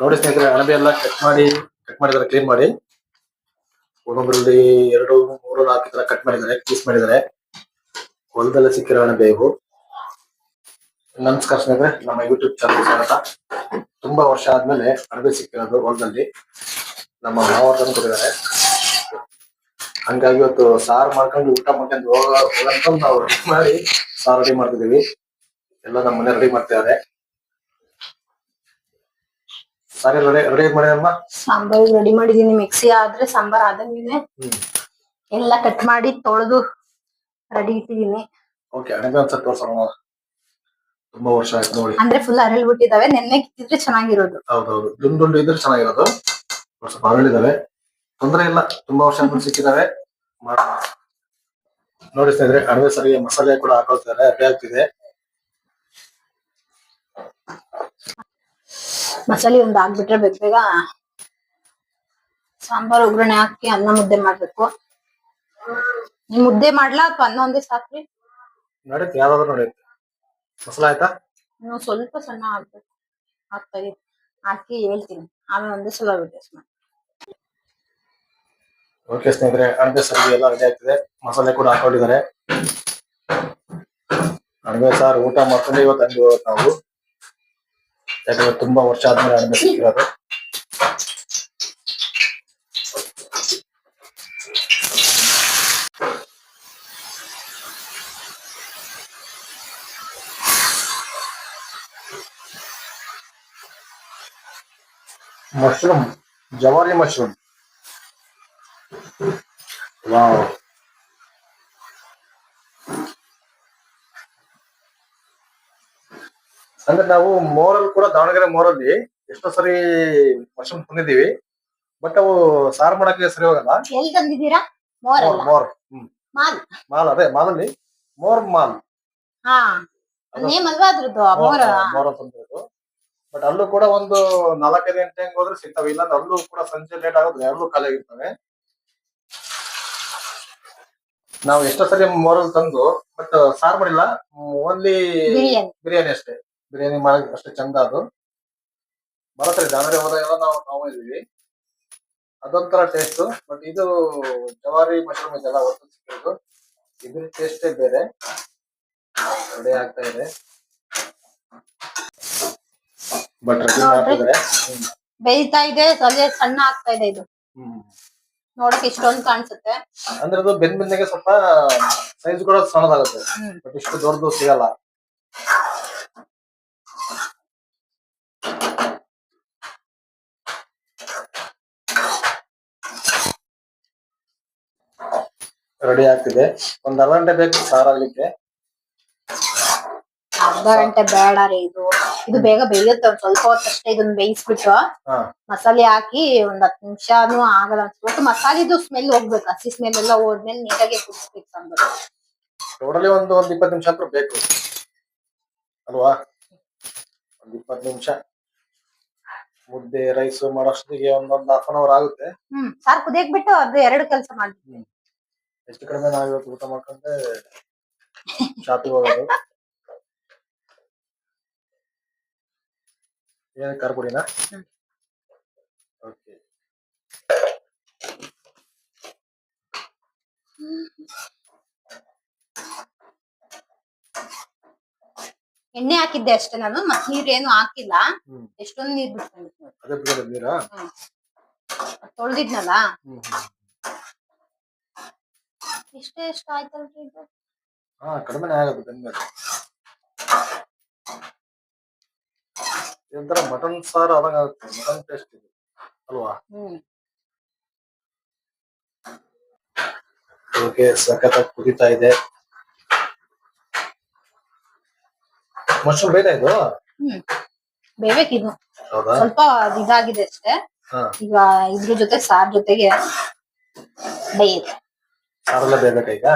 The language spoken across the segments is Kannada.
ನೋಡಿ ಸ್ನೇಹಿತರೆ, ಅಣಬೆ ಎಲ್ಲ ಕಟ್ ಮಾಡಿದ್ದಾರೆ, ಕ್ಲೀನ್ ಮಾಡಿ. ಒಂದೊಂದರಲ್ಲಿ 2, 3, 4 ತರ ಕಟ್ ಮಾಡಿದ್ದಾರೆ, ಪೀಸ್ ಮಾಡಿದ್ದಾರೆ. ಹೊಲದಲ್ಲೇ ಸಿಕ್ಕಿರೋ ಅಣಬೆ ಇವು. ನಮಸ್ಕಾರ ಸ್ನೇಹಿತರೆ, ನಮ್ಮ ಯೂಟ್ಯೂಬ್ ಚಾನಲ್ ಸ್ವಾಗತ. ತುಂಬಾ ವರ್ಷ ಆದ್ಮೇಲೆ ಅಣಬೆ ಸಿಕ್ಕಿರೋದು ಹೊಲದಲ್ಲಿ. ನಮ್ಮ ಮಾವರು ತಂದು ಕೊಟ್ಟಿದ್ದಾರೆ. ಹಂಗಾಗಿ ಇವತ್ತು ಸಾರು ಮಾಡ್ಕೊಂಡು ಊಟ ಮಾಡ್ಕೊಂಡು ಹೋಗಂತ ನಾವು ರೆಡಿ ಮಾಡಿ ಸಾರು ರೆಡಿ ಮಾಡ್ತಿದೀವಿ. ಎಲ್ಲ ನಮ್ಮ ಮನೆ ರೆಡಿ ಮಾಡ್ತಿದ್ದಾರೆ. ಸಾರಿ ರೆಡಿ ಮಾಡಿದಮ್ಮ. ಸಾಂಬಾರ್ ರೆಡಿ ಮಾಡಿದೀನಿ. ಮಿಕ್ಸಿ ಆದ್ರೆ ಸಾಂಬಾರ್ ಆದಂಗಿದೆ. ಎಲ್ಲ ಕಟ್ ಮಾಡಿ ತೊಳೆದು ರೆಡಿ ಇಟ್ಟಿದೀನಿ. ಓಕೆ, ಅಣಬೆ ಒಂದ್ಸಲ ತೋರ್ಸೋಣ. ತುಂಬಾ ವರ್ಷ ಆಯ್ತು ನೋಡಿ. ಅಂದ್ರೆ ಫುಲ್ ಅರಳ್ ಬಿಟ್ಟಿದಾವೆ. ನೆನ್ನೆ ಕಿತ್ತಿದ್ರೆ ಚೆನ್ನಾಗಿರೋದು. ಹೌದೌದು, ದುಂಡು ಇದ್ರೆ ಚೆನ್ನಾಗಿರೋದು. ಸ್ವಲ್ಪ ಅರಳಿದಾವೆ, ತೊಂದರೆ ಇಲ್ಲ. ತುಂಬಾ ವರ್ಷ ಆದ್ಮೇಲೆ ಸಿಕ್ಕಿದಾವೆ. ನೋಡಿ ಸ್ನೇಹಿತರೆ, ಅಣಬೆ ಸರಿಗೆ ಮಸಾಲೆ ಕೂಡ ಹಾಕೊಳ್ತಾರೆ. ಅದೇ ಆಗ್ತಿದೆ. ಮಸಾಲೆ ಒಂದು ಆಗ್ಬಿಟ್ರೆ ಬೇಗ ಸಾಂಬಾರ್ ಒಗ್ಗರಣೆ ಹಾಕಿ ಅನ್ನ ಮುದ್ದೆ ಮಾಡ್ಬೇಕು. ಮುದ್ದೆ ಮಾಡ್ಲಾ ಅಥವಾ ಅನ್ನ ಒಂದೇ ಸಾಕ್ರಿ? ನಡೀತಿ, ಯಾವ್ದಾದ್ರು ನಡೀತಿ. ಮಸಾಲ ಆಯ್ತಾ? ಇನ್ನು ಸ್ವಲ್ಪ ಸಣ್ಣ ಆಗ್ಬೇಕು. ಹಾಕಿ ಹೇಳ್ತೀನಿ, ಆಮೇಲೆ ಒಂದೇ ಸಲ ಮಾಡಿ. ಓಕೆ ಸ್ನೇಹಿತರೆ, ಅಣಬೆ ಸರಿಗೆ ಎಲ್ಲ ರೆಡಿ ಆಗ್ತಿದೆ. ಮಸಾಲೆ ಕೂಡ ಹಾಕೊಂಡಿದ್ದಾರೆ. ಅಣಬೆ ಸಾರು ಊಟ ಮಾಡ್ಕೊಂಡು ಇವತ್ತು ಅಂಗಡಿ ಹೋಗೋದು ನಾವು. ಯಾಕಂದ್ರೆ ತುಂಬಾ ವರ್ಷ ಆದ್ಮೇಲೆ ಅಣಬೆ ಸಿಕ್ಕಿರೋದು. ಮಶ್ರೂಮ್, ಜವಾರಿ ಮಶ್ರೂಮ್. ವಾವ್, ಅಂದ್ರೆ ನಾವು ಮೋರಲ್ಲಿ ಕೂಡ, ದಾವಣಗೆರೆ ಮೋರಲ್ಲಿ ಎಷ್ಟೋ ಸರಿ ಮಶ್ರೂಮ್ ತಂದಿದ್ದೀವಿ. ಬಟ್ ಅವು ಸಾರು ಮಾಡಕ್ಕೆ ಸರಿ ಹೋಗಲ್ಲ. ಎಲ್ಲಿ ತಂದಿದ್ದೀರಾ? ಮೋರ್ ಮಾಲ್, ಅದೇ ಮಾಲಲ್ಲಿ ಮಾಲ್. ಮೋರ್ ತಂದಿರೋದು. ಬಟ್ ಅಲ್ಲೂ ಕೂಡ ಒಂದು 4-5 ಗಂಟೆ ಹಂಗೆ ಹೋದ್ರೆ ಸಿಗ್ತವೆ. ಇಲ್ಲ ಅಲ್ಲೂ ಕೂಡ ಸಂಜೆ ಲೇಟ್ ಆಗೋದ್ರೆ ಅಲ್ಲೂ ಖಾಲಿ ಆಗಿರ್ತವೆ. ನಾವು ಎಷ್ಟೋ ಸರಿ ಮೋರಲ್ಲಿ ತಂದು ಬಟ್ ಸಾರು ಮಾಡಿಲ್ಲ. ಓನ್ಲಿ ಬಿರಿಯಾನಿ ಅಷ್ಟೇ. ಬಿರಿಯಾನಿ ಮಾಡಕ್ ಅಷ್ಟೇ ಚಂದ. ಅದು ಬರತ್ರಿ, ದಾವಣಗೆರೆ ಹೋದಾಗೆಲ್ಲ ನಾವು ಇದೀವಿ. ಅದೊಂಥರ ಟೇಸ್ಟ್. ಬಟ್ ಇದು ಜವಾರಿ ಮಶ್ರೂಮ್ ಇದೆಲ್ಲ ಹೊತ್ತು ಸಿಕ್ಕಿರೋದು. ಇದ್ರ ಟೇಸ್ಟೇ ಬೇರೆ. ರೆಡಿ ಆಗ್ತಾ ಇದೆ. ಬಟ್ ರೆಡಿ ಮಾಡ್ತಿದ್ದಾರೆ. ಬೇಯ್ತಾ ಇದೆ, ಸಣ್ಣ ಆಗ್ತಾ ಇದೆ. ಇದು ನೋಡಕ್ ಇಷ್ಟೊಂದು ಕಾಣಿಸುತ್ತೆ. ಅಂದ್ರೆ ಅದು ಬೆಂದಿಗೆ ಸ್ವಲ್ಪ ಸೈಜ್ ಕೂಡ ಸಣ್ಣದಾಗುತ್ತೆ. ಬಟ್ ಇಷ್ಟು ದೊಡ್ಡದು ಸಿಗಲ್ಲ. ರೆಡಿ ಆಗ್ತಿದೆ. ಒಂದ್ ಅರ್ಧ ಗಂಟೆ ಬೇಕು ಸಾರಾಗ್ಲಿಕ್ಕೆ. ಅರ್ಧ ಗಂಟೆ ಬೇಡ ರೀ. ಇದು ಬೇಗ ಬೇಯುತ್ತೆ. ಒಂದ್ ಸ್ವಲ್ಪ ಹೊತ್ತಷ್ಟೇ ಇದನ್ನ ಬೇಯಿಸ್ಬಿಟ್ಟು ಮಸಾಲೆ ಹಾಕಿ ಒಂದ್ 10 ನಿಮಿಷನೂ ಆಗಲ್ಲ ಅನ್ಸ್ಬಿಟ್ಟು ಮಸಾಲಿದು ಸ್ಮೆಲ್ ಹೋಗ್ಬೇಕು. ಹಸಿ ಸ್ಮೆಲ್ ಎಲ್ಲ ಹೋದ್ಮೇಲೆ ನೀಟಾಗಿ ಕುದಿಸ್ಬೇಕು ಸಾಂಬಾರು. ಟೋಟಲಿ ಒಂದು 20 ನಿಮಿಷ ಅಂತೂ ಬೇಕು ಅಲ್ವಾ? 20 ನಿಮಿಷ. ಮುದ್ದೆ ರೈಸ್ ಮಾಡೋಷ್ಟಿಗೆ ಒಂದೊಂದು 1/2 an hour ಆಗುತ್ತೆ. ಸಾರ್ ಕುದಿಯಕ್ ಬಿಟ್ಟು ಅದು 2 ಕೆಲಸ ಮಾಡ್ತೀವಿ. ಎಷ್ಟು ಕಡಿಮೆ ನಾವ್ ಇವತ್ತು ಊಟ ಮಾಡ್ಕೊಂಡ್ರೆ ಶಾಪಿಗೆ ಹೋಗೋದು. ಏನ್ ಖಾರ ಪುಡಿನಾ? ಓಕೆ. ಎಣ್ಣೆ ಹಾಕಿದ್ದೆ ಅಷ್ಟೇ ನಾನು. ಮತ್ ನೀರೇನು ಹಾಕಿಲ್ಲ. ಎಷ್ಟೊಂದು ನೀರ್ ಬಿಡ್ತೀನಿ. ನೀರಾ ತೊಳ್ದಿದ್ನಲ್ಲ. ಎಷ್ಟು ಆಯ್ತಲ್ರಿ ಇದು? ಕಡಿಮೆ ಆಗುತ್ತೆ ಬೆಂದ್ಮೇಲೆ. ಇದೊಂಥರ ಮಟನ್ ಸಾರು ಆದಂಗ ಆಗುತ್ತೆ. ಮಟನ್ ಟೇಸ್ಟ್ ಇದು ಅಲ್ವಾ? ಓಕೆ, ಸಖತ್ತಾಗಿ ಕುದೀತಾ ಇದೆ. ಮಶ್ರೂಮ್ ಬೇಯ್ತಾ ಇದು? ಬೇಯ್ಬೇಕಿದು. ಸ್ವಲ್ಪ ಇದಾಗಿದೆ ಅಷ್ಟೇ. ಈಗ ಇದ್ರ ಜೊತೆ ಸಾರ್ ಜೊತೆಗೆ ಬೇಯುತ್ತೆ. ಸಾರೆಲ್ಲ ಬೇಯ್ಬೇಕಾ ಈಗ?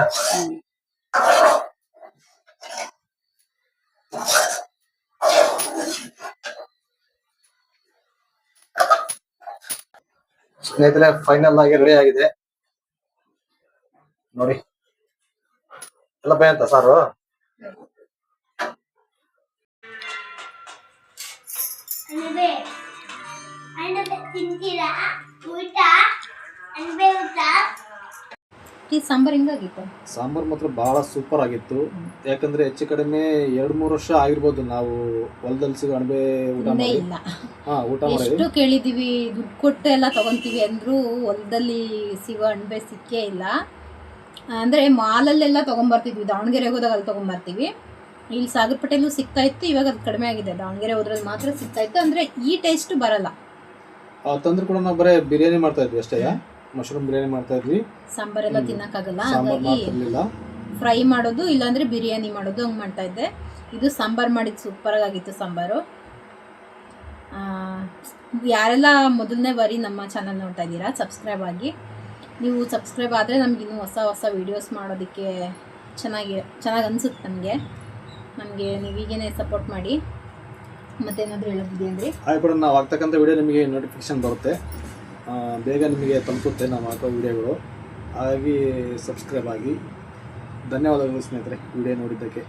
ಸ್ನೇಹಿತರೆ, ಫೈನಲ್ ಆಗಿ ರೆಡಿ ಆಗಿದೆ ನೋಡಿ. ಎಲ್ಲ ಬೇಯಂತ ಸಾರು. ಈ ಸಾಂಬಾರ್ ಹಿಂಗಾಗಿತ್ತು. ಸಾಂಬಾರ್ ಮಾತ್ರ ಬಹಳ ಸೂಪರ್ ಆಗಿತ್ತು. ಯಾಕಂದ್ರೆ ಹೆಚ್ಚು ಕಡಿಮೆ 2-3 ವರ್ಷ ಆಗಿರ್ಬೋದು ನಾವು ಹೊಲದಲ್ಲಿ ಸಿಗೋ ಅಣಬೆ ಊಟ ಇನ್ನೇ ಮಾಡಿ. ಇಲ್ಲ. ಊಟ ಮಾಡಿ ಎಷ್ಟು ಕೇಳಿದೀವಿ, ದುಡ್ಡು ಕೊಟ್ಟು ಎಲ್ಲ ತಗೊಂತೀವಿ ಅಂದ್ರೂ ಹೊಲದಲ್ಲಿ ಸಿಗೋ ಅಣಬೆ ಸಿಕ್ಕೇ ಇಲ್ಲ. ಅಂದ್ರೆ ಮಾಲಲ್ಲೆಲ್ಲ ತಗೊಂಬರ್ತಿದ್ವಿ, ದಾವಣಗೆರೆಗೆ ಹೋದಾಗ ಅಲ್ಲಿ ತಗೊಂಬರ್ತೀವಿ. ಇಲ್ಲಿ ಸಾಗರಪೇಟೆಲ್ಲೂ ಸಿಗ್ತಾ ಇತ್ತು, ಇವಾಗ ಅದು ಕಡಿಮೆ ಆಗಿದೆ. ದಾವಣಗೆರೆ ಹೋದ್ರಲ್ಲಿ ಮಾತ್ರ ಸಿಗ್ತಾ ಇತ್ತು. ಅಂದ್ರೆ ಈ ಟೇಸ್ಟ್ ಬರಲ್ಲ. ತಂದ್ರು ಕೂಡ ನಾವು ಬರೀ ಬಿರಿಯಾನಿ ಮಾಡ್ತಾ ಇದ್ವಿ ಅಷ್ಟೇ. ಮಶ್ರೂಮ್ ಬಿರಿಯಾನಿ ಮಾಡ್ತಾ ಇದ್ವಿ. ಸಾಂಬಾರೆಲ್ಲ ತಿನ್ನಕ್ಕಾಗಲ್ಲ, ಸಾಂಬಾರ್ ಹಾಗಾಗಿ ಮಾಡ್ತಿರ್ಲಿಲ್ಲ. ಫ್ರೈ ಮಾಡೋದು ಇಲ್ಲಾಂದ್ರೆ ಬಿರಿಯಾನಿ ಮಾಡೋದು ಹಂಗೆ ಮಾಡ್ತಾ ಇದ್ದೆ. ಇದು ಸಾಂಬಾರು ಮಾಡಿದ್ದು ಸೂಪರ್ ಆಗಿತ್ತು ಸಾಂಬಾರು. ಯಾರೆಲ್ಲ ಮೊದಲನೇ ಬಾರಿ ನಮ್ಮ ಚಾನಲ್ ನೋಡ್ತಾ ಇದ್ದೀರಾ, ಸಬ್ಸ್ಕ್ರೈಬ್ ಆಗಿ. ನೀವು ಸಬ್ಸ್ಕ್ರೈಬ್ ಆದರೆ ನಮಗಿನ್ನೂ ಹೊಸ ವೀಡಿಯೋಸ್ ಮಾಡೋದಕ್ಕೆ ಚೆನ್ನಾಗಿ ಅನಿಸುತ್ತೆ ನಮಗೆ ನೀವು ಹೀಗೇನೆ ಸಪೋರ್ಟ್ ಮಾಡಿ. ಮತ್ತೇನಾದರೂ ಹೇಳೋದಿದೆ ಅಂದರೆ ಕೂಡ ನಾವು ಆಗ್ತಕ್ಕಂಥ ವಿಡಿಯೋ ನಿಮಗೆ ನೋಟಿಫಿಕೇಶನ್ ಬರುತ್ತೆ, ಬೇಗ ನಿಮಗೆ ತಲುಪುತ್ತೆ ನಾವು ಹಾಕೋ ವಿಡಿಯೋಗಳು. ಹಾಗಾಗಿ ಸಬ್ಸ್ಕ್ರೈಬ್ ಆಗಿ. ಧನ್ಯವಾದಗಳು ಸ್ನೇಹಿತರೆ ವಿಡಿಯೋ ನೋಡಿದ್ದಕ್ಕೆ.